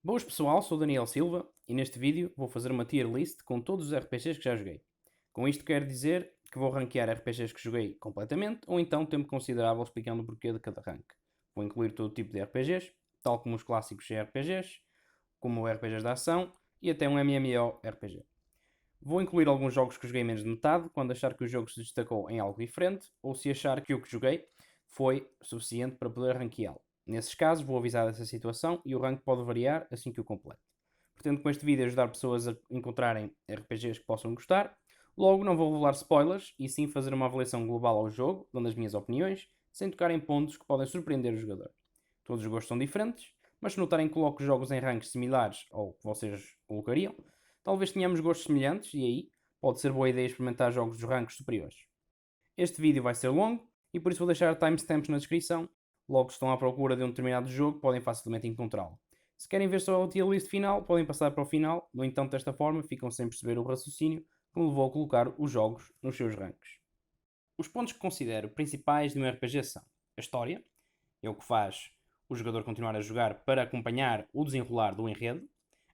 Boas pessoal, sou o Daniel Silva e neste vídeo vou fazer uma tier list com todos os RPGs que já joguei. Com isto quero dizer que vou ranquear RPGs que joguei completamente ou então tempo considerável explicando o porquê de cada rank. Vou incluir todo tipo de RPGs, tal como os clássicos JRPGs, como RPGs de ação e até um MMORPG. Vou incluir alguns jogos que joguei menos de metade, quando achar que o jogo se destacou em algo diferente, ou se achar que o que joguei foi suficiente para poder ranqueá-lo. Nesses casos, vou avisar dessa situação e o rank pode variar assim que o complete. Pretendo com este vídeo ajudar pessoas a encontrarem RPGs que possam gostar. Logo, não vou revelar spoilers e sim fazer uma avaliação global ao jogo, dando as minhas opiniões, sem tocar em pontos que podem surpreender o jogador. Todos os gostos são diferentes, mas se notarem que coloco jogos em ranks similares ou que vocês colocariam, talvez tenhamos gostos semelhantes e aí pode ser boa ideia experimentar jogos dos ranks superiores. Este vídeo vai ser longo e por isso vou deixar timestamps na descrição. Logo, se estão à procura de um determinado jogo, podem facilmente encontrá-lo. Se querem ver só a tier list final, podem passar para o final. No entanto, desta forma, ficam sem perceber o raciocínio que me levou a colocar os jogos nos seus ranks. Os pontos que considero principais de um RPG são a história, é o que faz o jogador continuar a jogar para acompanhar o desenrolar do enredo,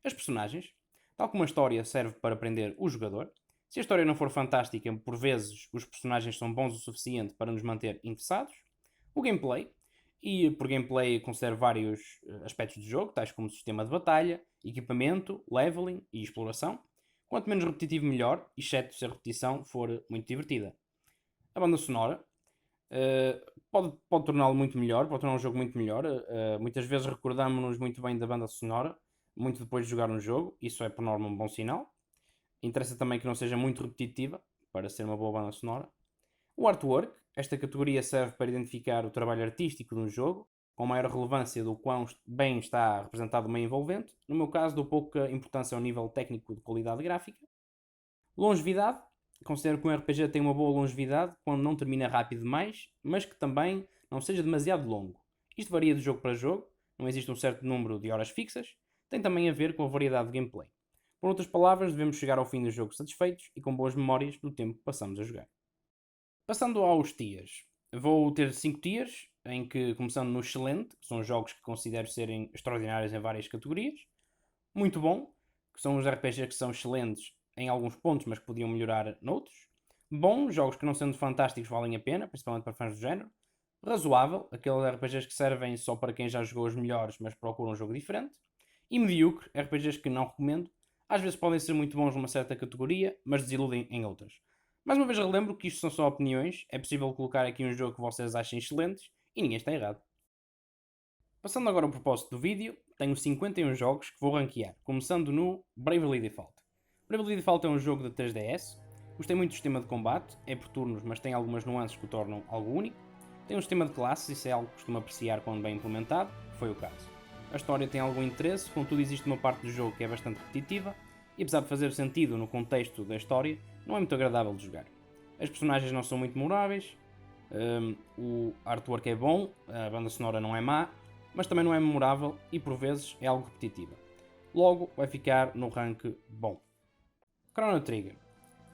as personagens, tal como a história serve para prender o jogador. Se a história não for fantástica, por vezes os personagens são bons o suficiente para nos manter interessados. O gameplay, e por gameplay considero vários aspectos do jogo, tais como sistema de batalha, equipamento, leveling e exploração. Quanto menos repetitivo melhor, exceto se a repetição for muito divertida. A banda sonora pode torná-lo muito melhor, pode tornar um jogo muito melhor. Muitas vezes recordamos-nos muito bem da banda sonora, muito depois de jogar um jogo, isso é por norma um bom sinal. Interessa também que não seja muito repetitiva, para ser uma boa banda sonora. O artwork, esta categoria serve para identificar o trabalho artístico de um jogo, com maior relevância do quão bem está representado o meio envolvente. No meu caso, dou pouca importância ao nível técnico de qualidade gráfica. Longevidade, considero que um RPG tem uma boa longevidade quando não termina rápido demais, mas que também não seja demasiado longo. Isto varia de jogo para jogo, não existe um certo número de horas fixas, tem também a ver com a variedade de gameplay. Por outras palavras, devemos chegar ao fim do jogo satisfeitos e com boas memórias do tempo que passamos a jogar. Passando aos tiers, vou ter 5 tiers, em que começando no excelente, que são jogos que considero serem extraordinários em várias categorias. Muito bom, que são os RPGs que são excelentes em alguns pontos, mas que podiam melhorar noutros. Bom, jogos que não sendo fantásticos valem a pena, principalmente para fãs do género. Razoável, aqueles RPGs que servem só para quem já jogou os melhores, mas procura um jogo diferente. E medíocre, RPGs que não recomendo. Às vezes podem ser muito bons numa certa categoria, mas desiludem em outras. Mais uma vez relembro que isto são só opiniões, é possível colocar aqui um jogo que vocês achem excelentes e ninguém está errado. Passando agora ao propósito do vídeo, tenho 51 jogos que vou ranquear, começando no Bravely Default. Bravely Default é um jogo de 3DS, gostei muito do sistema de combate, é por turnos, mas tem algumas nuances que o tornam algo único. Tem um sistema de classes, isso é algo que costumo apreciar quando bem implementado, foi o caso. A história tem algum interesse, contudo existe uma parte do jogo que é bastante repetitiva, e apesar de fazer sentido no contexto da história, não é muito agradável de jogar. As personagens não são muito memoráveis, o artwork é bom, a banda sonora não é má, mas também não é memorável e por vezes é algo repetitiva. Logo vai ficar no rank bom. Chrono Trigger.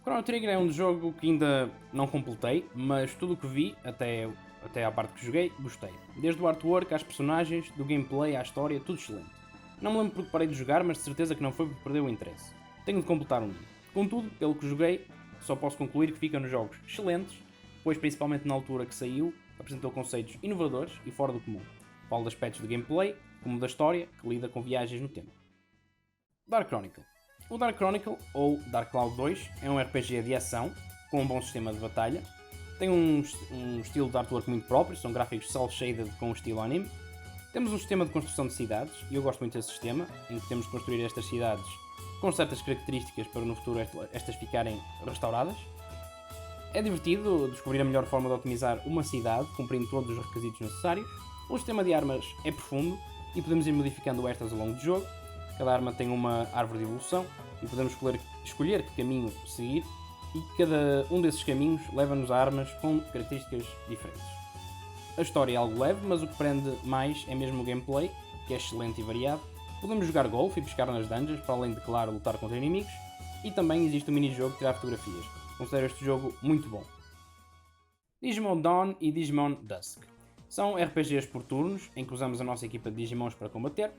Chrono Trigger é um jogo que ainda não completei, mas tudo o que vi, até à parte que joguei, gostei. Desde o artwork às personagens, do gameplay à história, tudo excelente. Não me lembro porque parei de jogar, mas de certeza que não foi porque perdeu o interesse. Tenho de completar um dia. Contudo, pelo que joguei, só posso concluir que fica nos jogos excelentes, pois principalmente na altura que saiu, apresentou conceitos inovadores e fora do comum. Falo de aspectos de gameplay, como da história, que lida com viagens no tempo. Dark Chronicle. O Dark Chronicle, ou Dark Cloud 2, é um RPG de ação, com um bom sistema de batalha. Tem um estilo de artwork muito próprio, são gráficos cel-shaded com um estilo anime. Temos um sistema de construção de cidades, e eu gosto muito desse sistema, em que temos de construir estas cidades com certas características para no futuro estas ficarem restauradas. É divertido descobrir a melhor forma de otimizar uma cidade, cumprindo todos os requisitos necessários. O sistema de armas é profundo e podemos ir modificando estas ao longo do jogo. Cada arma tem uma árvore de evolução e podemos escolher que caminho seguir, e cada um desses caminhos leva-nos a armas com características diferentes. A história é algo leve, mas o que prende mais é mesmo o gameplay, que é excelente e variado. Podemos jogar golfe e pescar nas dungeons, para além de, claro, lutar contra inimigos, e também existe o mini-jogo de tirar fotografias. Considero este jogo muito bom. Digimon Dawn e Digimon Dusk. São RPGs por turnos, em que usamos a nossa equipa de Digimons para combater.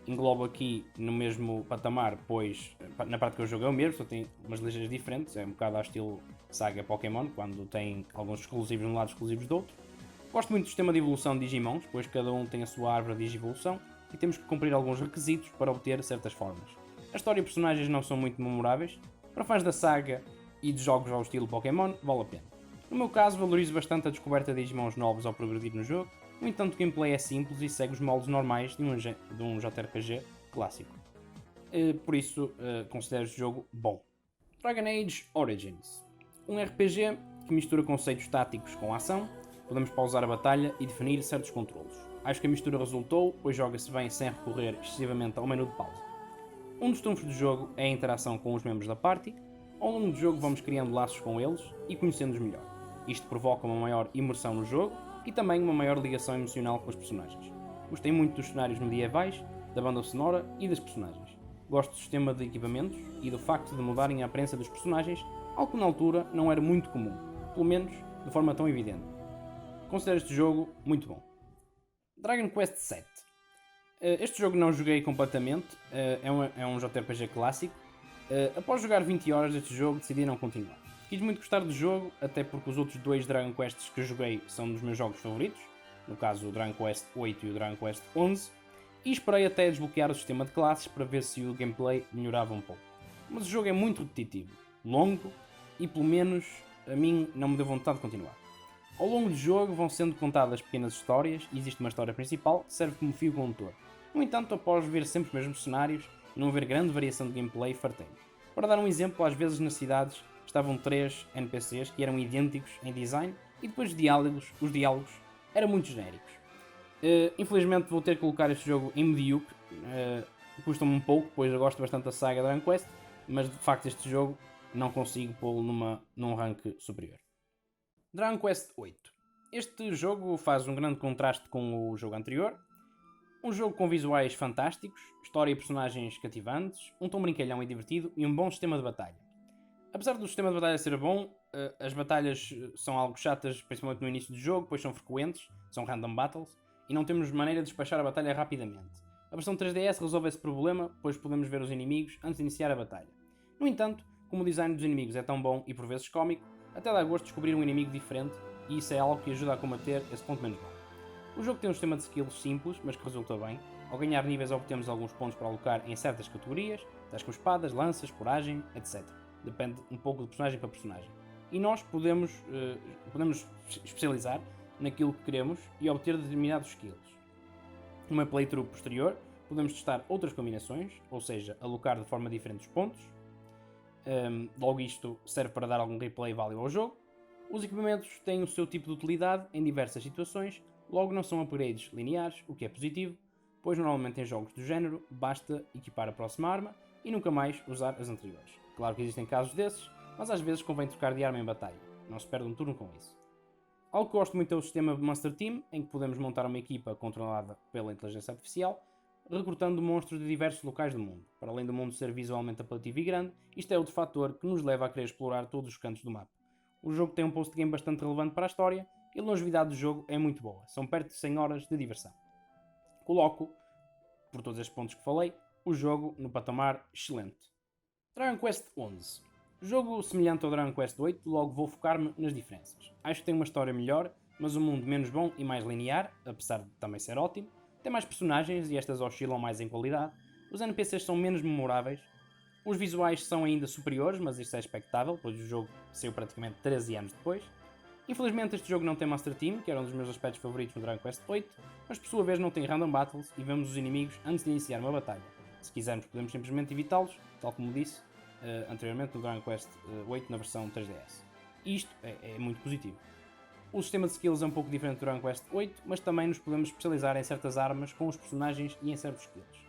englobo aqui no mesmo patamar, pois na prática o jogo é o mesmo, só tem umas ligeiras diferentes, é um bocado ao estilo Saga Pokémon, quando tem alguns exclusivos de um lado e exclusivos do outro. Gosto muito do sistema de evolução de Digimons, pois cada um tem a sua árvore de Digivolução e temos que cumprir alguns requisitos para obter certas formas. A história e personagens não são muito memoráveis, para fãs da saga e de jogos ao estilo Pokémon, vale a pena. No meu caso, valorizo bastante a descoberta de Digimons novos ao progredir no jogo, no entanto o gameplay é simples e segue os moldes normais de um JRPG clássico. Por isso, considero este jogo bom. Dragon Age Origins. Um RPG que mistura conceitos táticos com ação. Podemos pausar a batalha e definir certos controlos. Acho que a mistura resultou, pois joga-se bem sem recorrer excessivamente ao menu de pausa. Um dos trunfos do jogo é a interação com os membros da party. Ao longo do jogo vamos criando laços com eles e conhecendo-os melhor. Isto provoca uma maior imersão no jogo e também uma maior ligação emocional com os personagens. Gostei muito dos cenários medievais, da banda sonora e das personagens. Gosto do sistema de equipamentos e do facto de mudarem a aparência dos personagens, algo que na altura não era muito comum, pelo menos de forma tão evidente. Considero este jogo muito bom. Dragon Quest VII. Este jogo não joguei completamente, é um JRPG clássico. Após jogar 20 horas deste jogo, decidi não continuar. Quis muito gostar do jogo, até porque os outros dois Dragon Quests que joguei são dos meus jogos favoritos, no caso o Dragon Quest VIII e o Dragon Quest XI, e esperei até desbloquear o sistema de classes para ver se o gameplay melhorava um pouco. Mas o jogo é muito repetitivo, longo e pelo menos a mim não me deu vontade de continuar. Ao longo do jogo vão sendo contadas pequenas histórias e existe uma história principal que serve como fio condutor. No entanto, após ver sempre os mesmos cenários e não haver grande variação de gameplay, fartei-me. Para dar um exemplo, às vezes nas cidades estavam 3 NPCs que eram idênticos em design e depois os diálogos eram muito genéricos. Infelizmente vou ter que colocar este jogo em medíocre, custa-me um pouco, pois eu gosto bastante da saga Dragon Quest, mas de facto este jogo não consigo pô-lo num rank superior. Dragon Quest VIII. Este jogo faz um grande contraste com o jogo anterior. Um jogo com visuais fantásticos, história e personagens cativantes, um tom brincalhão e divertido e um bom sistema de batalha. Apesar do sistema de batalha ser bom, as batalhas são algo chatas, principalmente no início do jogo, pois são frequentes, são random battles, e não temos maneira de despachar a batalha rapidamente. A versão 3DS resolve esse problema, pois podemos ver os inimigos antes de iniciar a batalha. No entanto, como o design dos inimigos é tão bom e por vezes cómico, até dá gosto de descobrir um inimigo diferente, e isso é algo que ajuda a combater esse ponto menos bom. O jogo tem um sistema de skills simples, mas que resulta bem. Ao ganhar níveis obtemos alguns pontos para alocar em certas categorias, tais como espadas, lanças, coragem, etc. Depende um pouco de personagem para personagem. E nós podemos especializar naquilo que queremos e obter determinados skills. Numa playthrough posterior, podemos testar outras combinações, ou seja, alocar de forma diferente os pontos. Logo isto serve para dar algum replay válido ao jogo. Os equipamentos têm o seu tipo de utilidade em diversas situações, logo não são upgrades lineares, o que é positivo, pois normalmente em jogos do género basta equipar a próxima arma e nunca mais usar as anteriores. Claro que existem casos desses, mas às vezes convém trocar de arma em batalha, não se perde um turno com isso. Algo que gosto muito é o sistema Monster Team, em que podemos montar uma equipa controlada pela inteligência artificial, recrutando monstros de diversos locais do mundo. Para além do mundo ser visualmente apelativo e grande, isto é outro fator que nos leva a querer explorar todos os cantos do mapa. O jogo tem um post-game bastante relevante para a história e a longevidade do jogo é muito boa, são perto de 100 horas de diversão. Coloco, por todos estes pontos que falei, o jogo no patamar excelente. Dragon Quest XI. Jogo semelhante ao Dragon Quest VIII, logo vou focar-me nas diferenças. Acho que tem uma história melhor, mas um mundo menos bom e mais linear, apesar de também ser ótimo. Tem mais personagens e estas oscilam mais em qualidade. Os NPCs são menos memoráveis. Os visuais são ainda superiores, mas isto é expectável, pois o jogo saiu praticamente 13 anos depois. Infelizmente este jogo não tem Master Team, que era um dos meus aspectos favoritos no Dragon Quest VIII, mas por sua vez não tem Random Battles e vemos os inimigos antes de iniciar uma batalha. Se quisermos podemos simplesmente evitá-los, tal como disse anteriormente no Dragon Quest VIII na versão 3DS. E isto é muito positivo. O sistema de skills é um pouco diferente do Dragon Quest VIII, mas também nos podemos especializar em certas armas com os personagens e em certos skills.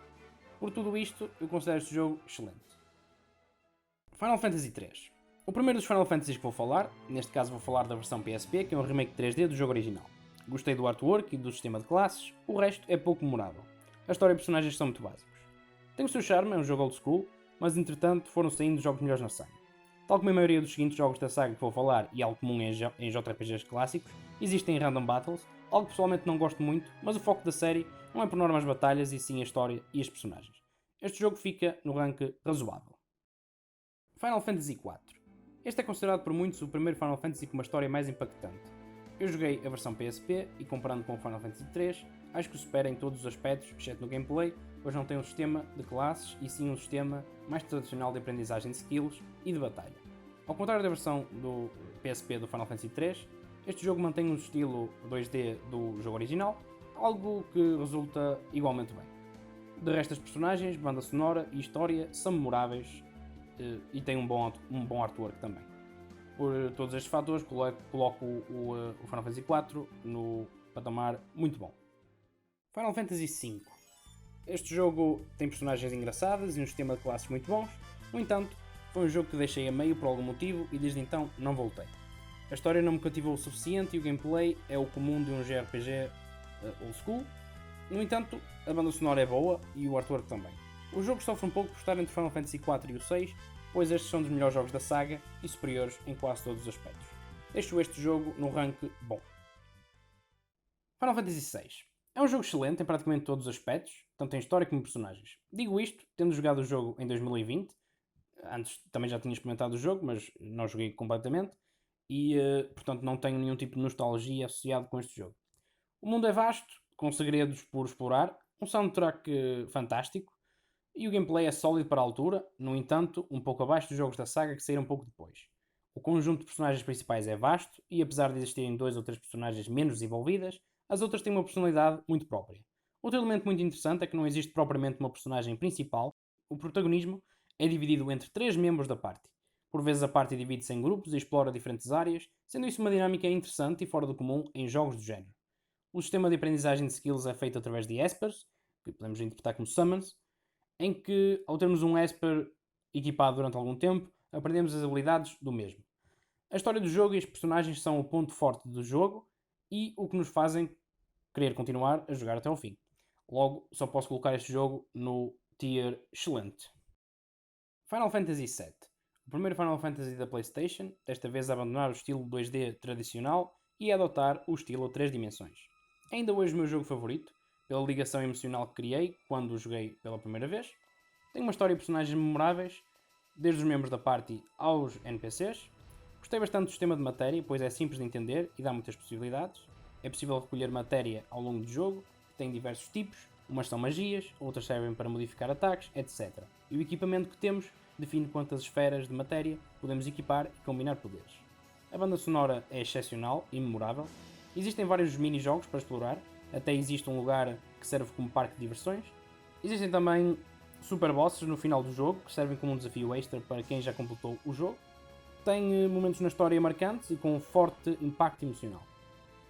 Por tudo isto, eu considero este jogo excelente. Final Fantasy III. O primeiro dos Final Fantasies que vou falar, neste caso vou falar da versão PSP, que é um remake 3D do jogo original. Gostei do artwork e do sistema de classes, o resto é pouco memorável. A história e os personagens são muito básicos. Tem o seu charme, é um jogo old school, mas entretanto foram saindo jogos melhores na saga. Tal como a maioria dos seguintes jogos da saga que vou falar e algo comum em JRPGs clássicos, existem Random Battles, algo que pessoalmente não gosto muito, mas o foco da série Não é por norma as batalhas e sim a história e as personagens. Este jogo fica no rank razoável. Final Fantasy IV. Este é considerado por muitos o primeiro Final Fantasy com uma história mais impactante. Eu joguei a versão PSP e comparando com o Final Fantasy III, acho que o supera em todos os aspectos, exceto no gameplay, pois não tem um sistema de classes e sim um sistema mais tradicional de aprendizagem de skills e de batalha. Ao contrário da versão do PSP do Final Fantasy III, este jogo mantém um estilo 2D do jogo original, algo que resulta igualmente bem. De resto, as personagens, banda sonora e história são memoráveis e tem um bom artwork também. Por todos estes fatores, coloco o Final Fantasy IV no patamar muito bom. Final Fantasy V. Este jogo tem personagens engraçadas e um sistema de classes muito bons, no entanto, foi um jogo que deixei a meio por algum motivo e desde então não voltei. A história não me cativou o suficiente e o gameplay é o comum de um JRPG old school. No entanto, a banda sonora é boa e o artwork também. O jogo sofre um pouco por estar entre o Final Fantasy IV e o VI, pois estes são dos melhores jogos da saga e superiores em quase todos os aspectos. Deixo este jogo no rank bom. Final Fantasy VI. É um jogo excelente em praticamente todos os aspectos, tanto em história como em personagens. Digo isto, tendo jogado o jogo em 2020, antes também já tinha experimentado o jogo, mas não joguei completamente, e portanto não tenho nenhum tipo de nostalgia associado com este jogo. O mundo é vasto, com segredos por explorar, um soundtrack fantástico, e o gameplay é sólido para a altura, no entanto, um pouco abaixo dos jogos da saga que saíram um pouco depois. O conjunto de personagens principais é vasto, e apesar de existirem 2 ou 3 personagens menos desenvolvidas, as outras têm uma personalidade muito própria. Outro elemento muito interessante é que não existe propriamente uma personagem principal, o protagonismo é dividido entre 3 membros da party. Por vezes a party divide-se em grupos e explora diferentes áreas, sendo isso uma dinâmica interessante e fora do comum em jogos do género. O sistema de aprendizagem de skills é feito através de Espers, que podemos interpretar como Summons, em que, ao termos um Esper equipado durante algum tempo, aprendemos as habilidades do mesmo. A história do jogo e os personagens são o ponto forte do jogo e o que nos fazem querer continuar a jogar até ao fim. Logo, só posso colocar este jogo no tier excelente. Final Fantasy VII. O primeiro Final Fantasy da PlayStation, desta vez a abandonar o estilo 2D tradicional e a adotar o estilo 3 dimensões. Ainda hoje o meu jogo favorito, pela ligação emocional que criei quando o joguei pela primeira vez. Tem uma história e personagens memoráveis, desde os membros da party aos NPCs. Gostei bastante do sistema de matéria, pois é simples de entender e dá muitas possibilidades. É possível recolher matéria ao longo do jogo, que tem diversos tipos, umas são magias, outras servem para modificar ataques, etc. E o equipamento que temos define quantas esferas de matéria podemos equipar e combinar poderes. A banda sonora é excepcional e memorável. Existem vários mini-jogos para explorar, até existe um lugar que serve como parque de diversões. Existem também super bosses no final do jogo, que servem como um desafio extra para quem já completou o jogo. Tem momentos na história marcantes e com um forte impacto emocional.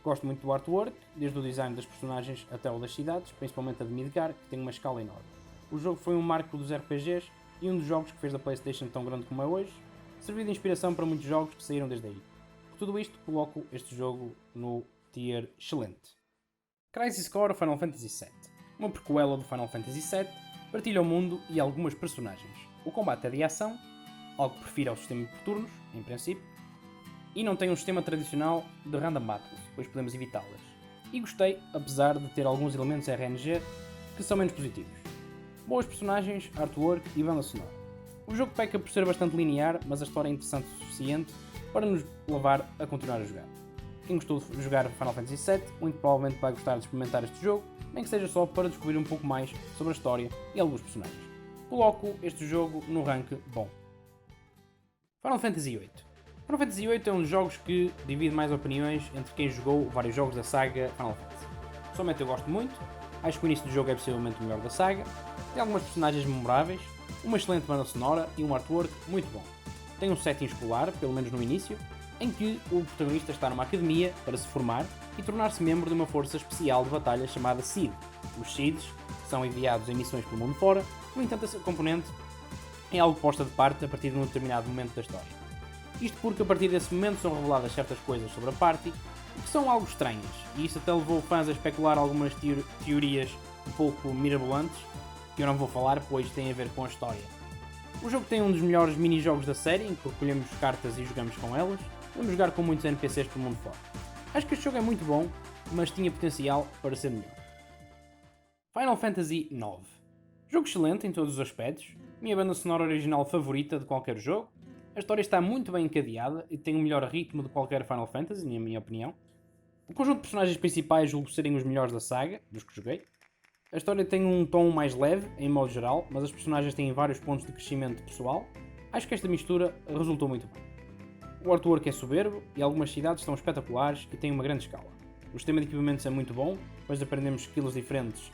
Gosto muito do artwork, desde o design das personagens até o das cidades, principalmente a de Midgar, que tem uma escala enorme. O jogo foi um marco dos RPGs e um dos jogos que fez da PlayStation tão grande como é hoje, serviu de inspiração para muitos jogos que saíram desde aí. Por tudo isto, coloco este jogo no tier excelente. Crisis Core Final Fantasy VII. Uma prequela do Final Fantasy VII, partilha o mundo e algumas personagens. O combate é de ação, algo que prefiro ao sistema por turnos, em princípio, e não tem um sistema tradicional de random battles, pois podemos evitá-las. E gostei, apesar de ter alguns elementos RNG que são menos positivos. Boas personagens, artwork e banda sonora. O jogo peca por ser bastante linear, mas a história é interessante o suficiente para nos levar a continuar a jogar. Quem gostou de jogar Final Fantasy VII, muito provavelmente vai gostar de experimentar este jogo, nem que seja só para descobrir um pouco mais sobre a história e alguns personagens. Coloco este jogo no rank bom. Final Fantasy VIII. Final Fantasy VIII é um dos jogos que divide mais opiniões entre quem jogou vários jogos da saga Final Fantasy. Pessoalmente eu gosto muito, acho que o início do jogo é possivelmente o melhor da saga, tem algumas personagens memoráveis, uma excelente banda sonora e um artwork muito bom. Tem um setting escolar, pelo menos no início, em que o protagonista está numa academia para se formar e tornar-se membro de uma força especial de batalha chamada SEED. Os SEEDs são enviados em missões pelo mundo fora, no entanto essa componente é algo posta de parte a partir de um determinado momento da história. Isto porque a partir desse momento são reveladas certas coisas sobre a party que são algo estranhas, e isso até levou fãs a especular algumas teorias um pouco mirabolantes, que eu não vou falar, pois têm a ver com a história. O jogo tem um dos melhores mini-jogos da série, em que recolhemos cartas e jogamos com elas. Vamos jogar com muitos NPCs pelo mundo fora. Acho que este jogo é muito bom, mas tinha potencial para ser melhor. Final Fantasy IX. Jogo excelente em todos os aspectos, minha banda sonora original favorita de qualquer jogo, a história está muito bem encadeada e tem o melhor ritmo de qualquer Final Fantasy, na minha opinião. O conjunto de personagens principais julgo serem os melhores da saga, dos que joguei. A história tem um tom mais leve, em modo geral, mas as personagens têm vários pontos de crescimento pessoal. Acho que esta mistura resultou muito bem. O artwork é soberbo e algumas cidades estão espetaculares e têm uma grande escala. O sistema de equipamentos é muito bom, pois aprendemos skills diferentes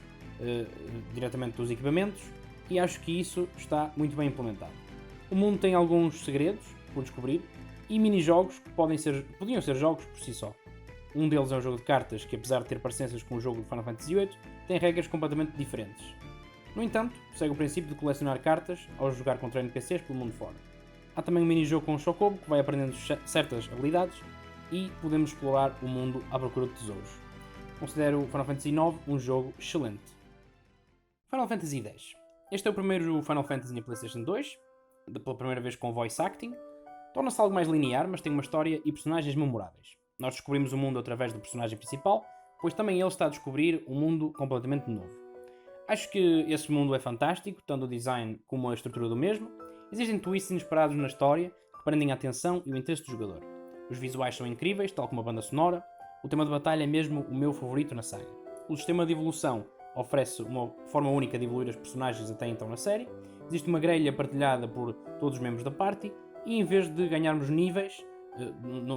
diretamente dos equipamentos e acho que isso está muito bem implementado. O mundo tem alguns segredos por descobrir e mini-jogos que podiam ser jogos por si só. Um deles é um jogo de cartas que, apesar de ter parecenças com o jogo de Final Fantasy VIII, tem regras completamente diferentes. No entanto, segue o princípio de colecionar cartas ao jogar contra NPCs pelo mundo fora. Há também um mini-jogo com o Chocobo que vai aprendendo certas habilidades e podemos explorar o mundo à procura de tesouros. Considero Final Fantasy IX um jogo excelente. Final Fantasy X. Este é o primeiro Final Fantasy na PlayStation 2, pela primeira vez com voice acting. Torna-se algo mais linear, mas tem uma história e personagens memoráveis. Nós descobrimos o mundo através do personagem principal, pois também ele está a descobrir um mundo completamente novo. Acho que esse mundo é fantástico, tanto o design como a estrutura do mesmo. Existem twists inesperados na história que prendem a atenção e o interesse do jogador. Os visuais são incríveis, tal como a banda sonora. O tema de batalha é mesmo o meu favorito na saga. O sistema de evolução oferece uma forma única de evoluir os personagens até então na série. Existe uma grelha partilhada por todos os membros da party e em vez de ganharmos níveis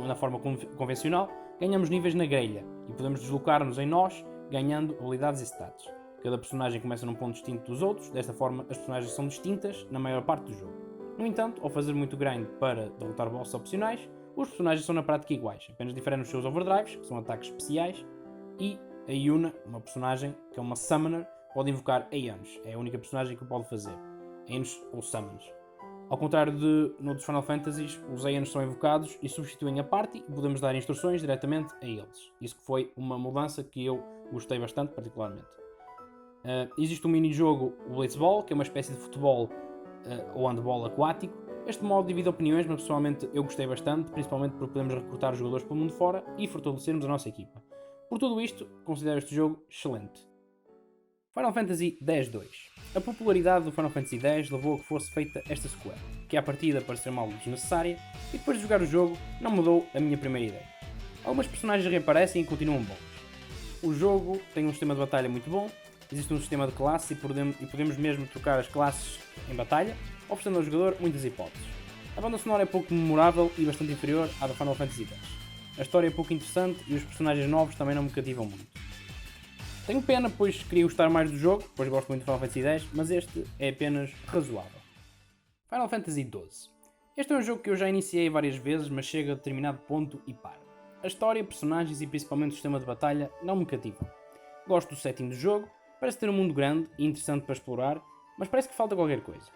na forma convencional, ganhamos níveis na grelha e podemos deslocar-nos em nós, ganhando habilidades e stats. Cada personagem começa num ponto distinto dos outros, desta forma as personagens são distintas na maior parte do jogo. No entanto, ao fazer muito grind para derrotar bosses opcionais, os personagens são na prática iguais, apenas diferem nos seus overdrives, que são ataques especiais, e a Yuna, uma personagem que é uma summoner, pode invocar Aeons, é a única personagem que o pode fazer, Aeons ou Summons. Ao contrário de noutros Final Fantasies, os Aeons são invocados e substituem a party e podemos dar instruções diretamente a eles. Isso que foi uma mudança que eu gostei bastante, particularmente. Existe um mini-jogo, o Blitzball, que é uma espécie de futebol ou handball aquático. Este modo divide opiniões, mas pessoalmente eu gostei bastante, principalmente porque podemos recrutar os jogadores pelo mundo fora e fortalecermos a nossa equipa. Por tudo isto, considero este jogo excelente. Final Fantasy X-2. A popularidade do Final Fantasy X levou a que fosse feita esta sequela, que à partida pareceu mal desnecessária, e depois de jogar o jogo não mudou a minha primeira ideia. Algumas personagens reaparecem e continuam bons. O jogo tem um sistema de batalha muito bom, existe um sistema de classes e podemos mesmo trocar as classes em batalha, oferecendo ao jogador muitas hipóteses. A banda sonora é pouco memorável e bastante inferior à da Final Fantasy X. A história é pouco interessante e os personagens novos também não me cativam muito. Tenho pena, pois queria gostar mais do jogo, pois gosto muito de Final Fantasy X, mas este é apenas razoável. Final Fantasy XII. Este é um jogo que eu já iniciei várias vezes, mas chega a determinado ponto e para. A história, personagens e principalmente o sistema de batalha não me cativam. Gosto do setting do jogo, parece ter um mundo grande e interessante para explorar, mas parece que falta qualquer coisa.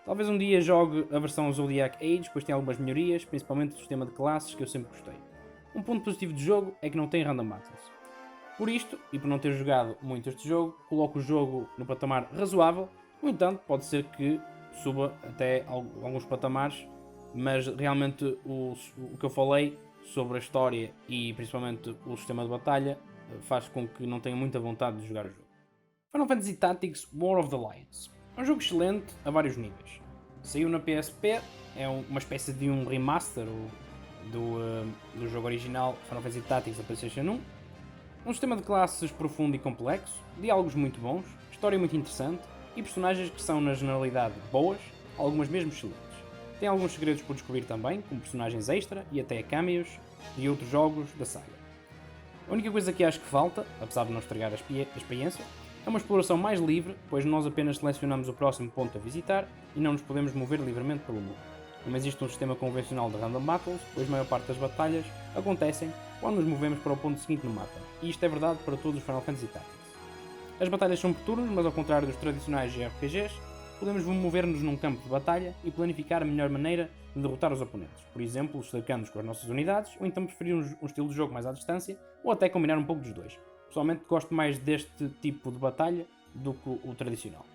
Talvez um dia jogue a versão Zodiac Age, pois tem algumas melhorias, principalmente o sistema de classes que eu sempre gostei. Um ponto positivo do jogo é que não tem random battles. Por isto, e por não ter jogado muito este jogo, coloco o jogo no patamar razoável. No entanto, pode ser que suba até alguns patamares, mas realmente o que eu falei sobre a história e principalmente o sistema de batalha faz com que não tenha muita vontade de jogar o jogo. Final Fantasy Tactics War of the Lions. É um jogo excelente a vários níveis. Saiu na PSP, é uma espécie de um remaster do jogo original Final Fantasy Tactics da PlayStation 1. Um sistema de classes profundo e complexo, diálogos muito bons, história muito interessante e personagens que são na generalidade boas, algumas mesmo excelentes. Tem alguns segredos por descobrir também, como personagens extra e até cameos de outros jogos da saga. A única coisa que acho que falta, apesar de não estragar a experiência, é uma exploração mais livre, pois nós apenas selecionamos o próximo ponto a visitar e não nos podemos mover livremente pelo mundo. Não existe um sistema convencional de random battles, pois a maior parte das batalhas acontecem quando nos movemos para o ponto seguinte no mapa, e isto é verdade para todos os Final Fantasy Tactics. As batalhas são por turnos, mas ao contrário dos tradicionais RPGs, podemos mover-nos num campo de batalha e planificar a melhor maneira de derrotar os oponentes, por exemplo, cercando-nos com as nossas unidades, ou então preferir um estilo de jogo mais à distância, ou até combinar um pouco dos dois. Pessoalmente gosto mais deste tipo de batalha do que o tradicional.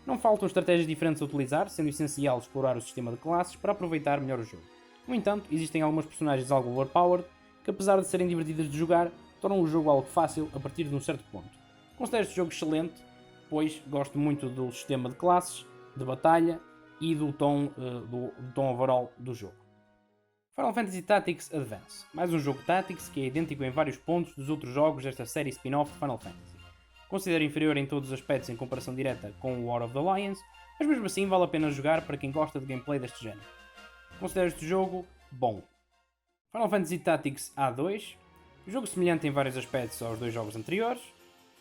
Não faltam estratégias diferentes a utilizar, sendo essencial explorar o sistema de classes para aproveitar melhor o jogo. No entanto, existem algumas personagens algo overpowered que, apesar de serem divertidas de jogar, tornam o jogo algo fácil a partir de um certo ponto. Considero este jogo excelente, pois gosto muito do sistema de classes, de batalha e do tom overall do jogo. Final Fantasy Tactics Advance, mais um jogo Tactics que é idêntico em vários pontos dos outros jogos desta série spin-off de Final Fantasy. Considero inferior em todos os aspectos em comparação direta com o War of the Lions, mas mesmo assim vale a pena jogar para quem gosta de gameplay deste género. Considero este jogo bom. Final Fantasy Tactics A2, jogo semelhante em vários aspectos aos dois jogos anteriores.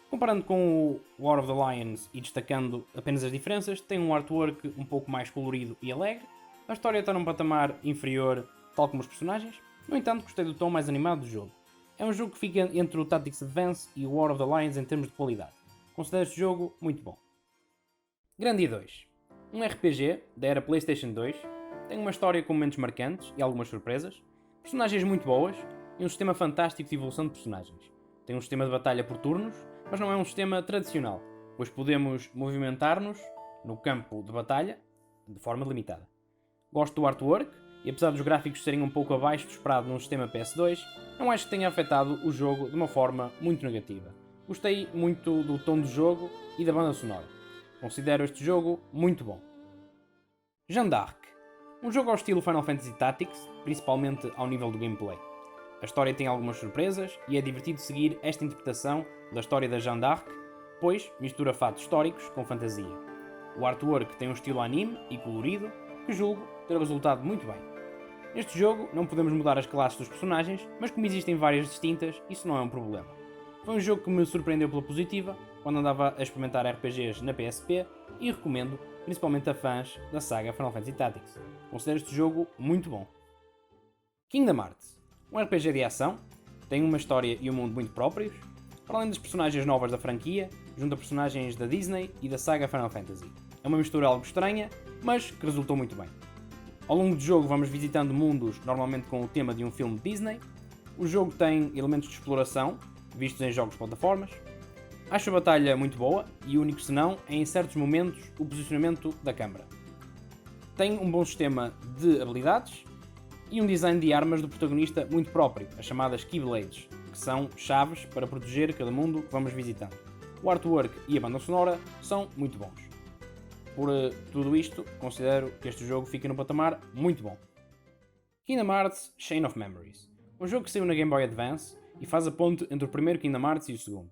Comparando com o War of the Lions e destacando apenas as diferenças, tem um artwork um pouco mais colorido e alegre. A história está num patamar inferior, tal como os personagens. No entanto, gostei do tom mais animado do jogo. É um jogo que fica entre o Tactics Advance e o War of the Lions em termos de qualidade. Considero este jogo muito bom. Grandia 2. Um RPG da era PlayStation 2. Tem uma história com momentos marcantes e algumas surpresas. Personagens muito boas e um sistema fantástico de evolução de personagens. Tem um sistema de batalha por turnos, mas não é um sistema tradicional, pois podemos movimentar-nos no campo de batalha de forma limitada. Gosto do artwork e apesar dos gráficos serem um pouco abaixo do esperado num sistema PS2, não acho que tenha afetado o jogo de uma forma muito negativa. Gostei muito do tom do jogo e da banda sonora. Considero este jogo muito bom. Jeanne d'Arc. Um jogo ao estilo Final Fantasy Tactics, principalmente ao nível do gameplay. A história tem algumas surpresas e é divertido seguir esta interpretação da história da Jeanne d'Arc, pois mistura fatos históricos com fantasia. O artwork tem um estilo anime e colorido, que julgo ter resultado muito bem. Neste jogo não podemos mudar as classes dos personagens, mas como existem várias distintas, isso não é um problema. Foi um jogo que me surpreendeu pela positiva, quando andava a experimentar RPGs na PSP, e recomendo, principalmente a fãs da saga Final Fantasy Tactics. Considero este jogo muito bom. Kingdom Hearts. Um RPG de ação, tem uma história e um mundo muito próprios, para além das personagens novas da franquia, junto a personagens da Disney e da saga Final Fantasy. É uma mistura algo estranha, mas que resultou muito bem. Ao longo do jogo vamos visitando mundos, normalmente com o tema de um filme Disney. O jogo tem elementos de exploração, vistos em jogos de plataformas. Acho a batalha muito boa e o único senão é em certos momentos o posicionamento da câmara. Tem um bom sistema de habilidades e um design de armas do protagonista muito próprio, as chamadas Keyblades, que são chaves para proteger cada mundo que vamos visitando. O artwork e a banda sonora são muito bons. Por tudo isto, considero que este jogo fica num patamar muito bom. Kingdom Hearts Chain of Memories. Um jogo que saiu na Game Boy Advance e faz a ponte entre o primeiro Kingdom Hearts e o segundo.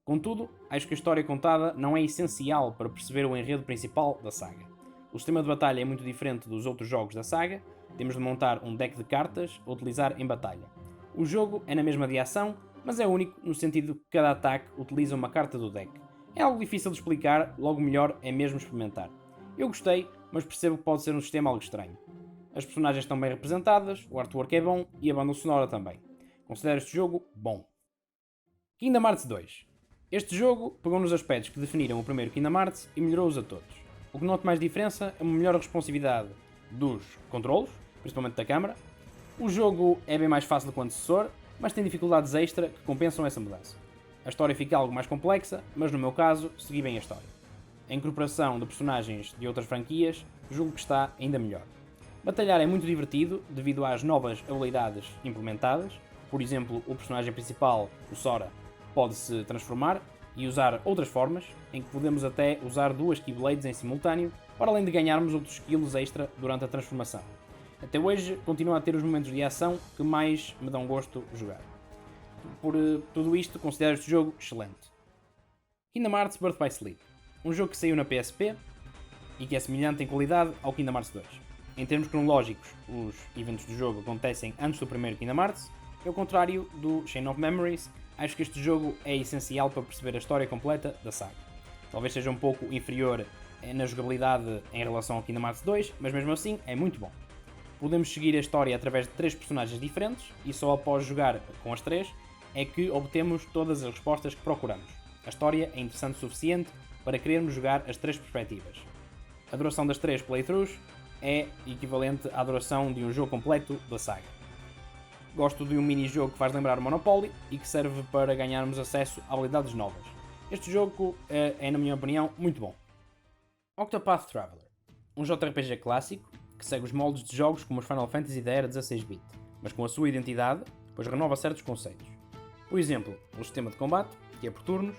Contudo, acho que a história contada não é essencial para perceber o enredo principal da saga. O sistema de batalha é muito diferente dos outros jogos da saga, temos de montar um deck de cartas a utilizar em batalha. O jogo é na mesma de ação, mas é único no sentido que cada ataque utiliza uma carta do deck. É algo difícil de explicar, logo melhor é mesmo experimentar. Eu gostei, mas percebo que pode ser um sistema algo estranho. As personagens estão bem representadas, o artwork é bom e a banda sonora também. Considero este jogo bom. Kingdom Hearts 2. Este jogo pegou nos aspectos que definiram o primeiro Kingdom Hearts e melhorou-os a todos. O que noto mais diferença é uma melhor responsividade dos controlos, principalmente da câmara. O jogo é bem mais fácil com o antecessor, mas tem dificuldades extra que compensam essa mudança. A história fica algo mais complexa, mas no meu caso, segui bem a história. A incorporação de personagens de outras franquias julgo que está ainda melhor. Batalhar é muito divertido devido às novas habilidades implementadas. Por exemplo, o personagem principal, o Sora, pode-se transformar e usar outras formas, em que podemos até usar duas Keyblades em simultâneo, para além de ganharmos outros skills extra durante a transformação. Até hoje, continuo a ter os momentos de ação que mais me dão gosto jogar. Por tudo isto, considero este jogo excelente. Kingdom Hearts Birth by Sleep. Um jogo que saiu na PSP e que é semelhante em qualidade ao Kingdom Hearts 2. Em termos cronológicos, os eventos do jogo acontecem antes do primeiro Kingdom Hearts, e ao contrário do Chain of Memories, acho que este jogo é essencial para perceber a história completa da saga. Talvez seja um pouco inferior na jogabilidade em relação ao Kingdom Hearts 2, mas mesmo assim é muito bom. Podemos seguir a história através de 3 personagens diferentes e só após jogar com as 3 é que obtemos todas as respostas que procuramos. A história é interessante o suficiente para querermos jogar as 3 perspectivas. A duração das 3 playthroughs é equivalente à duração de um jogo completo da saga. Gosto de um mini-jogo que faz lembrar o Monopoly e que serve para ganharmos acesso a habilidades novas. Este jogo é, na minha opinião, muito bom. Octopath Traveler. Um JRPG clássico que segue os moldes de jogos como os Final Fantasy da era 16-bit, mas com a sua identidade, pois renova certos conceitos. Por exemplo, o sistema de combate, que é por turnos,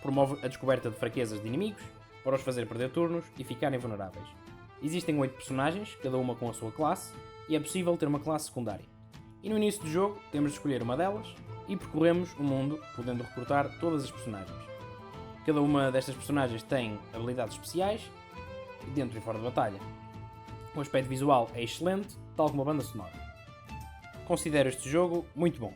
promove a descoberta de fraquezas de inimigos para os fazer perder turnos e ficarem vulneráveis. Existem 8 personagens, cada uma com a sua classe, e é possível ter uma classe secundária. E no início do jogo temos de escolher uma delas e percorremos o mundo, podendo recrutar todas as personagens. Cada uma destas personagens tem habilidades especiais, dentro e fora de batalha. O aspecto visual é excelente, tal como a banda sonora. Considero este jogo muito bom.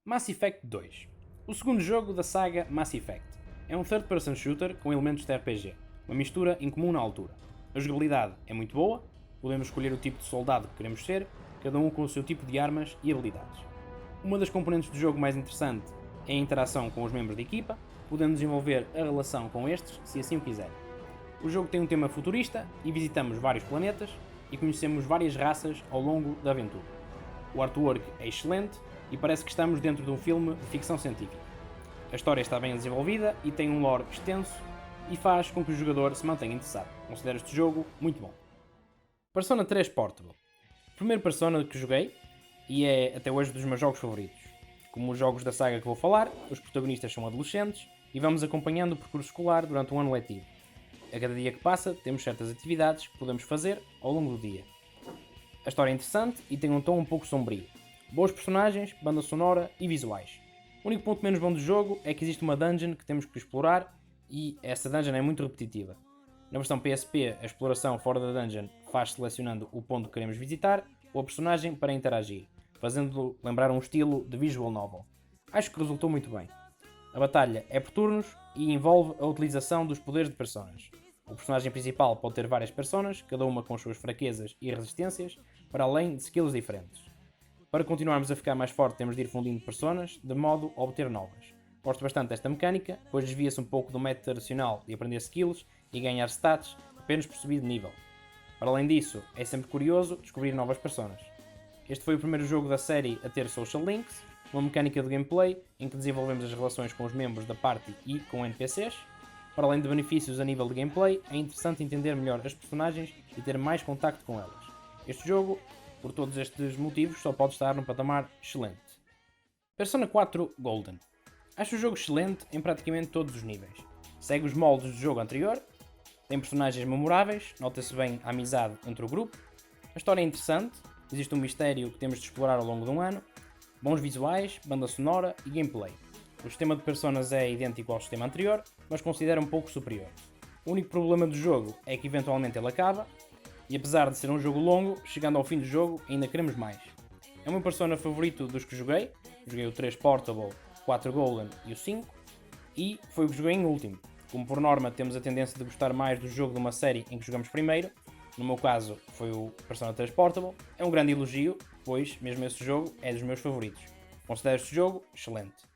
Mass Effect 2. O segundo jogo da saga Mass Effect. É um third-person shooter com elementos de RPG, uma mistura incomum na altura. A jogabilidade é muito boa, podemos escolher o tipo de soldado que queremos ser, cada um com o seu tipo de armas e habilidades. Uma das componentes do jogo mais interessante é a interação com os membros da equipa, podendo desenvolver a relação com estes se assim o quiserem. O jogo tem um tema futurista e visitamos vários planetas e conhecemos várias raças ao longo da aventura. O artwork é excelente e parece que estamos dentro de um filme de ficção científica. A história está bem desenvolvida e tem um lore extenso e faz com que o jogador se mantenha interessado. Considero este jogo muito bom. Persona 3 Portable. O primeiro Persona que joguei e é até hoje dos meus jogos favoritos. Como os jogos da saga que vou falar, os protagonistas são adolescentes e vamos acompanhando o percurso escolar durante um ano letivo. A cada dia que passa, temos certas atividades que podemos fazer ao longo do dia. A história é interessante e tem um tom um pouco sombrio. Boas personagens, banda sonora e visuais. O único ponto menos bom do jogo é que existe uma dungeon que temos que explorar e essa dungeon é muito repetitiva. Na versão PSP, a exploração fora da dungeon faz selecionando o ponto que queremos visitar ou a personagem para interagir, fazendo lembrar um estilo de visual novel. Acho que resultou muito bem. A batalha é por turnos e envolve a utilização dos poderes de personas. O personagem principal pode ter várias personas, cada uma com as suas fraquezas e resistências, para além de skills diferentes. Para continuarmos a ficar mais forte temos de ir fundindo personas, de modo a obter novas. Gosto bastante desta mecânica, pois desvia-se um pouco do método tradicional de aprender skills e ganhar stats apenas por subir de nível. Para além disso, é sempre curioso descobrir novas personas. Este foi o primeiro jogo da série a ter social links, uma mecânica de gameplay em que desenvolvemos as relações com os membros da party e com NPCs. Para além de benefícios a nível de gameplay, é interessante entender melhor as personagens e ter mais contacto com elas. Este jogo, por todos estes motivos, só pode estar num patamar excelente. Persona 4 Golden. Acho o jogo excelente em praticamente todos os níveis. Segue os moldes do jogo anterior, tem personagens memoráveis, nota-se bem a amizade entre o grupo, a história é interessante, existe um mistério que temos de explorar ao longo de um ano, bons visuais, banda sonora e gameplay. O sistema de personas é idêntico ao sistema anterior, mas considero um pouco superior. O único problema do jogo é que eventualmente ele acaba, e apesar de ser um jogo longo, chegando ao fim do jogo ainda queremos mais. É o meu Persona favorito dos que joguei o 3 Portable, o 4 Golden e o 5, e foi o que joguei em último. Como por norma temos a tendência de gostar mais do jogo de uma série em que jogamos primeiro, no meu caso foi o Persona 3 Portable, é um grande elogio, pois mesmo esse jogo é dos meus favoritos. Considero este jogo excelente.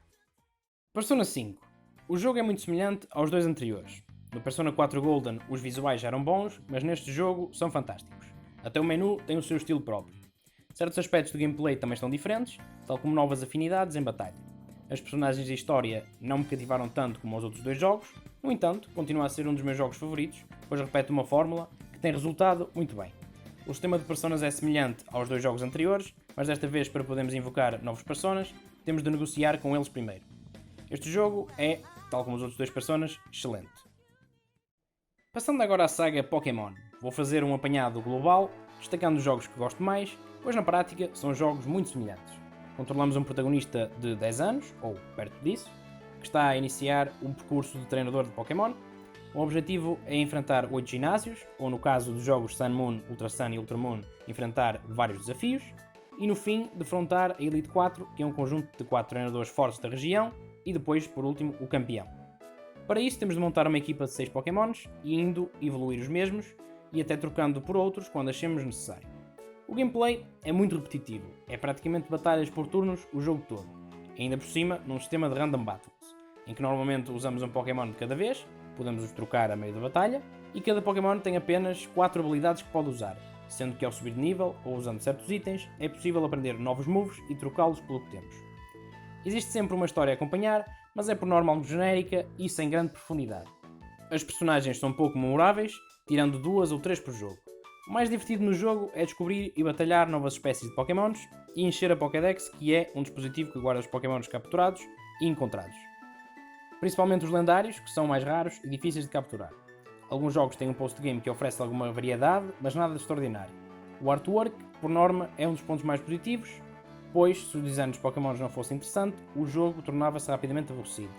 Persona 5. O jogo é muito semelhante aos dois anteriores. No Persona 4 Golden os visuais já eram bons, mas neste jogo são fantásticos. Até o menu tem o seu estilo próprio. Certos aspectos do gameplay também estão diferentes, tal como novas afinidades em batalha. As personagens e a história não me cativaram tanto como os outros dois jogos, no entanto, continua a ser um dos meus jogos favoritos, pois repete uma fórmula que tem resultado muito bem. O sistema de personas é semelhante aos dois jogos anteriores, mas desta vez para podermos invocar novos personas, temos de negociar com eles primeiro. Este jogo é, tal como os outros dois personas, excelente. Passando agora à saga Pokémon, vou fazer um apanhado global, destacando os jogos que gosto mais, pois na prática são jogos muito semelhantes. Controlamos um protagonista de 10 anos, ou perto disso, que está a iniciar um percurso de treinador de Pokémon. O objetivo é enfrentar 8 ginásios, ou no caso dos jogos Sun Moon, Ultra Sun e Ultra Moon, enfrentar vários desafios, e no fim defrontar a Elite 4, que é um conjunto de 4 treinadores fortes da região, e depois, por último, o campeão. Para isso temos de montar uma equipa de 6 Pokémons, e indo evoluir os mesmos, e até trocando por outros quando achemos necessário. O gameplay é muito repetitivo, é praticamente batalhas por turnos o jogo todo, e ainda por cima num sistema de random battles, em que normalmente usamos um Pokémon de cada vez, podemos os trocar a meio da batalha, e cada Pokémon tem apenas 4 habilidades que pode usar, sendo que ao subir de nível ou usando certos itens é possível aprender novos moves e trocá-los pelo que temos. Existe sempre uma história a acompanhar, mas é por norma algo genérica e sem grande profundidade. As personagens são pouco memoráveis, tirando 2 ou 3 por jogo. O mais divertido no jogo é descobrir e batalhar novas espécies de Pokémons e encher a Pokédex, que é um dispositivo que guarda os Pokémons capturados e encontrados. principalmente os lendários, que são mais raros e difíceis de capturar. Alguns jogos têm um post-game que oferece alguma variedade, mas nada de extraordinário. O artwork, por norma, é um dos pontos mais positivos, pois, se o design dos Pokémons não fosse interessante, o jogo tornava-se rapidamente aborrecido.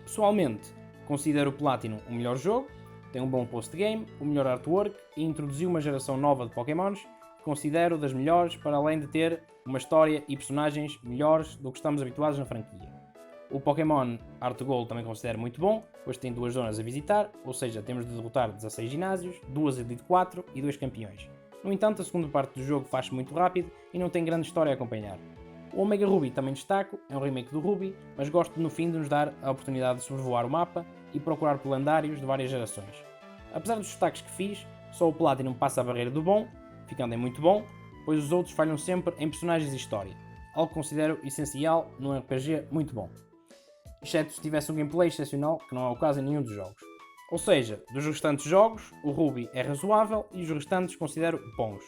Pessoalmente, considero o Platinum o melhor jogo, tem um bom post-game, o melhor artwork e introduziu uma geração nova de Pokémons que considero das melhores, para além de ter uma história e personagens melhores do que estamos habituados na franquia. O Pokémon Heart Gold também considero muito bom, pois tem 2 zonas a visitar, ou seja, temos de derrotar 16 ginásios, 2 Elite 4 e 2 campeões. No entanto, a segunda parte do jogo faz-se muito rápido e não tem grande história a acompanhar. O Omega Ruby também destaco, é um remake do Ruby, mas gosto no fim de nos dar a oportunidade de sobrevoar o mapa e procurar por lendários de várias gerações. Apesar dos destaques que fiz, só o Platinum passa a barreira do bom, ficando em muito bom, pois os outros falham sempre em personagens e história, algo que considero essencial num RPG muito bom. Exceto se tivesse um gameplay excepcional, que não é o caso em nenhum dos jogos. Ou seja, dos restantes jogos, o Ruby é razoável e os restantes considero bons.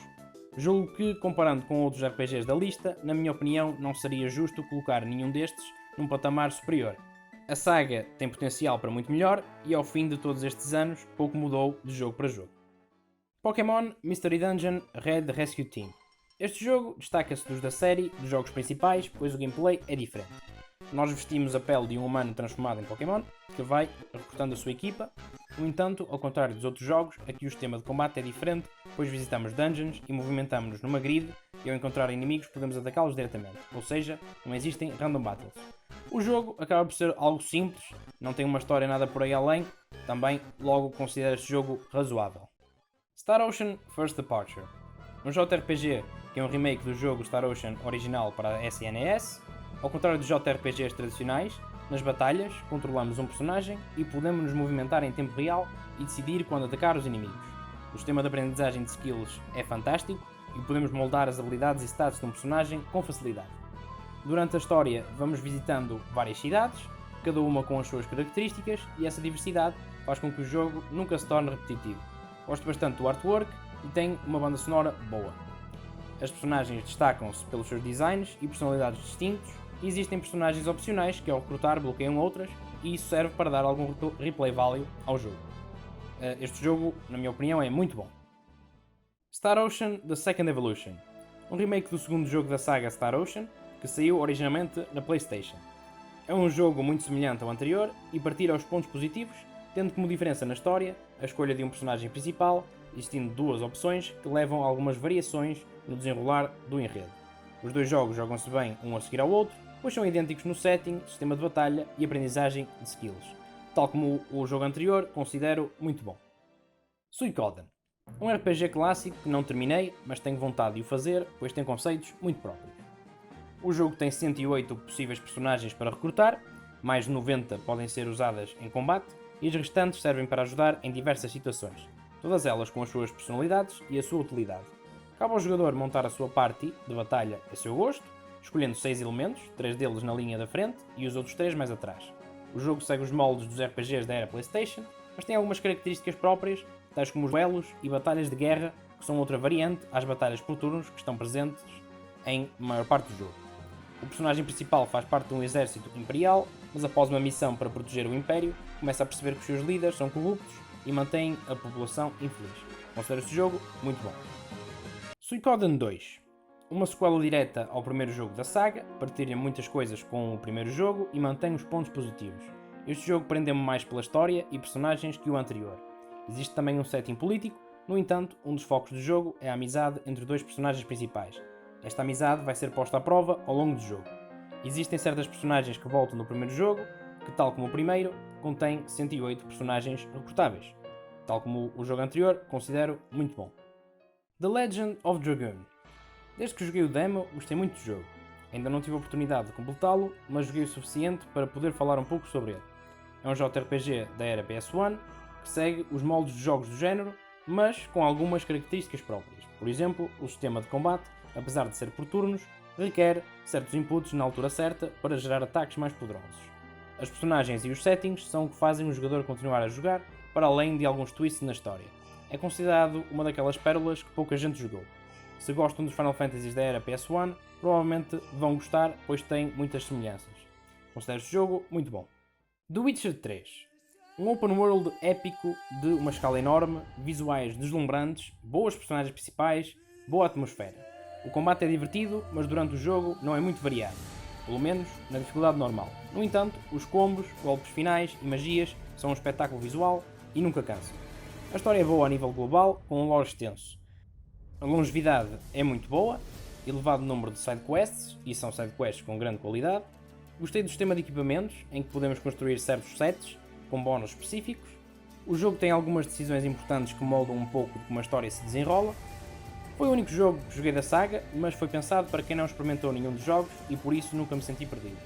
Julgo que, comparando com outros RPGs da lista, na minha opinião não seria justo colocar nenhum destes num patamar superior. A saga tem potencial para muito melhor e ao fim de todos estes anos pouco mudou de jogo para jogo. Pokémon Mystery Dungeon Red Rescue Team. Este jogo destaca-se dos da série, dos jogos principais, pois o gameplay é diferente. Nós vestimos a pele de um humano transformado em Pokémon, que vai recrutando a sua equipa. No entanto, ao contrário dos outros jogos, aqui o sistema de combate é diferente, pois visitamos dungeons e movimentamos-nos numa grid e ao encontrar inimigos podemos atacá-los diretamente, ou seja, não existem random battles. O jogo acaba por ser algo simples, não tem uma história nada por aí além, também logo considero este jogo razoável. Star Ocean First Departure. Um JRPG que é um remake do jogo Star Ocean original para a SNES. Ao contrário dos JRPGs tradicionais, nas batalhas controlamos um personagem e podemos nos movimentar em tempo real e decidir quando atacar os inimigos. O sistema de aprendizagem de skills é fantástico e podemos moldar as habilidades e stats de um personagem com facilidade. Durante a história vamos visitando várias cidades, cada uma com as suas características, e essa diversidade faz com que o jogo nunca se torne repetitivo. Gosto bastante do artwork e tem uma banda sonora boa. As personagens destacam-se pelos seus designs e personalidades distintos, e existem personagens opcionais que ao recrutar bloqueiam outras, e isso serve para dar algum replay value ao jogo. Este jogo, na minha opinião, é muito bom. Star Ocean The Second Evolution. Um remake do segundo jogo da saga Star Ocean, que saiu originalmente na PlayStation. É um jogo muito semelhante ao anterior e partilha os pontos positivos, tendo como diferença na história a escolha de um personagem principal, existindo 2 opções que levam a algumas variações no desenrolar do enredo. Os 2 jogos jogam-se bem um a seguir ao outro, pois são idênticos no setting, sistema de batalha e aprendizagem de skills. Tal como o jogo anterior, considero muito bom. Suikoden. Um RPG clássico que não terminei, mas tenho vontade de o fazer, pois tem conceitos muito próprios. O jogo tem 108 possíveis personagens para recrutar, mais de 90 podem ser usadas em combate, e as restantes servem para ajudar em diversas situações, todas elas com as suas personalidades e a sua utilidade. Cabe ao jogador montar a sua party de batalha a seu gosto, escolhendo 6 elementos, 3 deles na linha da frente e os outros 3 mais atrás. O jogo segue os moldes dos RPGs da era PlayStation, mas tem algumas características próprias, tais como os duelos e batalhas de guerra, que são outra variante às batalhas por turnos que estão presentes em maior parte do jogo. O personagem principal faz parte de um exército imperial, mas após uma missão para proteger o Império, começa a perceber que os seus líderes são corruptos e mantêm a população infeliz. Considero este jogo muito bom. Suikoden 2. Uma sequela direta ao primeiro jogo da saga, partilha muitas coisas com o primeiro jogo e mantém os pontos positivos. Este jogo prendeu-me mais pela história e personagens que o anterior. Existe também um setting político, no entanto, um dos focos do jogo é a amizade entre 2 personagens principais. Esta amizade vai ser posta à prova ao longo do jogo. Existem certas personagens que voltam do primeiro jogo, que tal como o primeiro, contém 108 personagens recrutáveis. Tal como o jogo anterior, considero muito bom. The Legend of Dragoon. Desde que joguei o demo, gostei muito do jogo. Ainda não tive a oportunidade de completá-lo, mas joguei o suficiente para poder falar um pouco sobre ele. É um JRPG da era PS1, que segue os moldes dos jogos do género, mas com algumas características próprias. Por exemplo, o sistema de combate, apesar de ser por turnos, requer certos inputs na altura certa para gerar ataques mais poderosos. As personagens e os settings são o que fazem o jogador continuar a jogar, para além de alguns twists na história. É considerado uma daquelas pérolas que pouca gente jogou. Se gostam dos Final Fantasies da era PS1, provavelmente vão gostar, pois tem muitas semelhanças. Considero este jogo muito bom. The Witcher 3. Um open world épico de uma escala enorme, visuais deslumbrantes, boas personagens principais, boa atmosfera. O combate é divertido, mas durante o jogo não é muito variado, pelo menos na dificuldade normal. No entanto, os combos, golpes finais e magias são um espetáculo visual e nunca cansam. A história é boa a nível global, com um lore extenso. A longevidade é muito boa, elevado número de sidequests, e são sidequests com grande qualidade. Gostei do sistema de equipamentos, em que podemos construir certos sets, com bónus específicos. O jogo tem algumas decisões importantes que moldam um pouco de como a história se desenrola. Foi o único jogo que joguei da saga, mas foi pensado para quem não experimentou nenhum dos jogos e por isso nunca me senti perdido.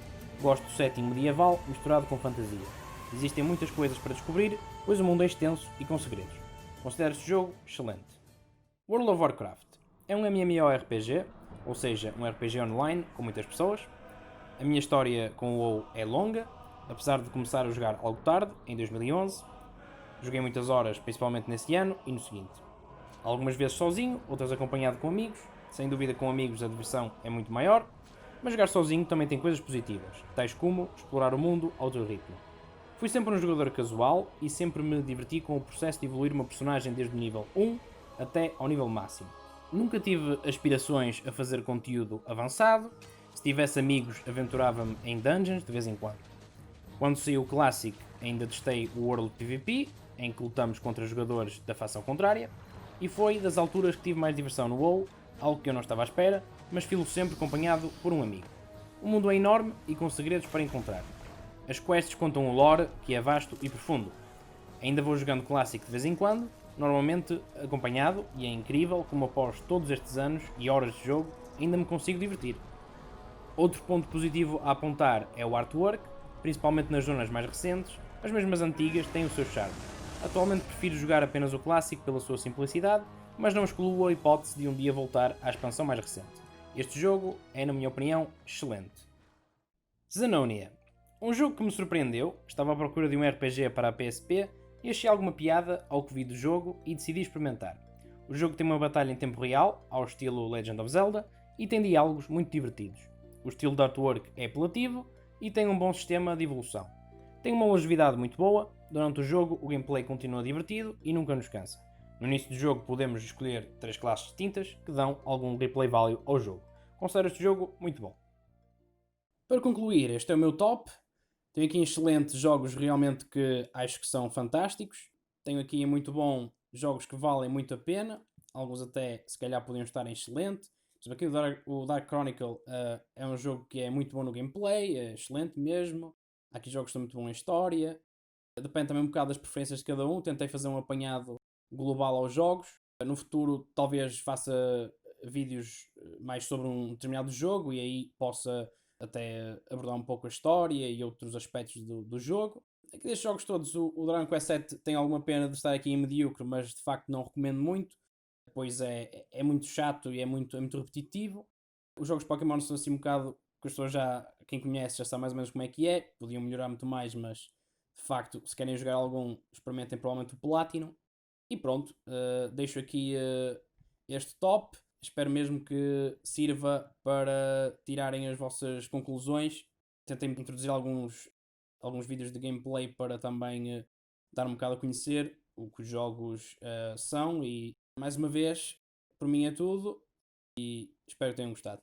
Gosto do setting medieval misturado com fantasia. Existem muitas coisas para descobrir, pois o mundo é extenso e com segredos. Considero este jogo excelente. World of Warcraft é um MMORPG, ou seja, um RPG online com muitas pessoas. A minha história com o WoW é longa, apesar de começar a jogar algo tarde, em 2011. Joguei muitas horas, principalmente nesse ano e no seguinte. Algumas vezes sozinho, outras acompanhado com amigos. Sem dúvida, com amigos a diversão é muito maior, mas jogar sozinho também tem coisas positivas, tais como explorar o mundo ao teu ritmo. Fui sempre um jogador casual e sempre me diverti com o processo de evoluir uma personagem desde o nível 1 até ao nível máximo. Nunca tive aspirações a fazer conteúdo avançado. Se tivesse amigos, aventurava-me em dungeons de vez em quando. Quando saiu o Classic, ainda testei o World PvP, em que lutamos contra jogadores da facção contrária, e foi das alturas que tive mais diversão no WoW, algo que eu não estava à espera, mas filo sempre acompanhado por um amigo. O mundo é enorme e com segredos para encontrar. As quests contam o lore, que é vasto e profundo. Ainda vou jogando Classic de vez em quando, normalmente acompanhado, e é incrível como após todos estes anos e horas de jogo ainda me consigo divertir. Outro ponto positivo a apontar é o artwork, principalmente nas zonas mais recentes, mas mesmo as antigas têm o seu charme. Atualmente prefiro jogar apenas o clássico pela sua simplicidade, mas não excluo a hipótese de um dia voltar à expansão mais recente. Este jogo é, na minha opinião, excelente. Zenonia. Um jogo que me surpreendeu, estava à procura de um RPG para a PSP e achei alguma piada ao que vi do jogo e decidi experimentar. O jogo tem uma batalha em tempo real, ao estilo Legend of Zelda, e tem diálogos muito divertidos. O estilo de artwork é apelativo e tem um bom sistema de evolução. Tem uma longevidade muito boa, durante o jogo o gameplay continua divertido e nunca nos cansa. No início do jogo podemos escolher 3 classes distintas que dão algum replay value ao jogo. Considero este jogo muito bom. Para concluir, este é o meu top. Tenho aqui excelentes jogos realmente que acho que são fantásticos. Tenho aqui em muito bom jogos que valem muito a pena. Alguns até se calhar podiam estar em excelente. Por exemplo, aqui o Dark Chronicle é um jogo que é muito bom no gameplay, é excelente mesmo. Há aqui jogos que estão muito bons em história. Depende também um bocado das preferências de cada um. Tentei fazer um apanhado global aos jogos. No futuro talvez faça vídeos mais sobre um determinado jogo e aí possa até abordar um pouco a história e outros aspectos do jogo. Aqui destes jogos todos, o Dragon Quest VII tem alguma pena de estar aqui em medíocre, mas de facto não recomendo muito, pois é muito chato e é muito repetitivo. Os jogos Pokémon são assim um bocado, que as pessoas já, quem conhece já sabe mais ou menos como é, podiam melhorar muito mais, mas de facto, se querem jogar algum, experimentem provavelmente o Platinum. E pronto, deixo aqui este top. Espero mesmo que sirva para tirarem as vossas conclusões. Tentei introduzir alguns vídeos de gameplay para também dar um bocado a conhecer o que os jogos são. E mais uma vez, por mim é tudo e espero que tenham gostado.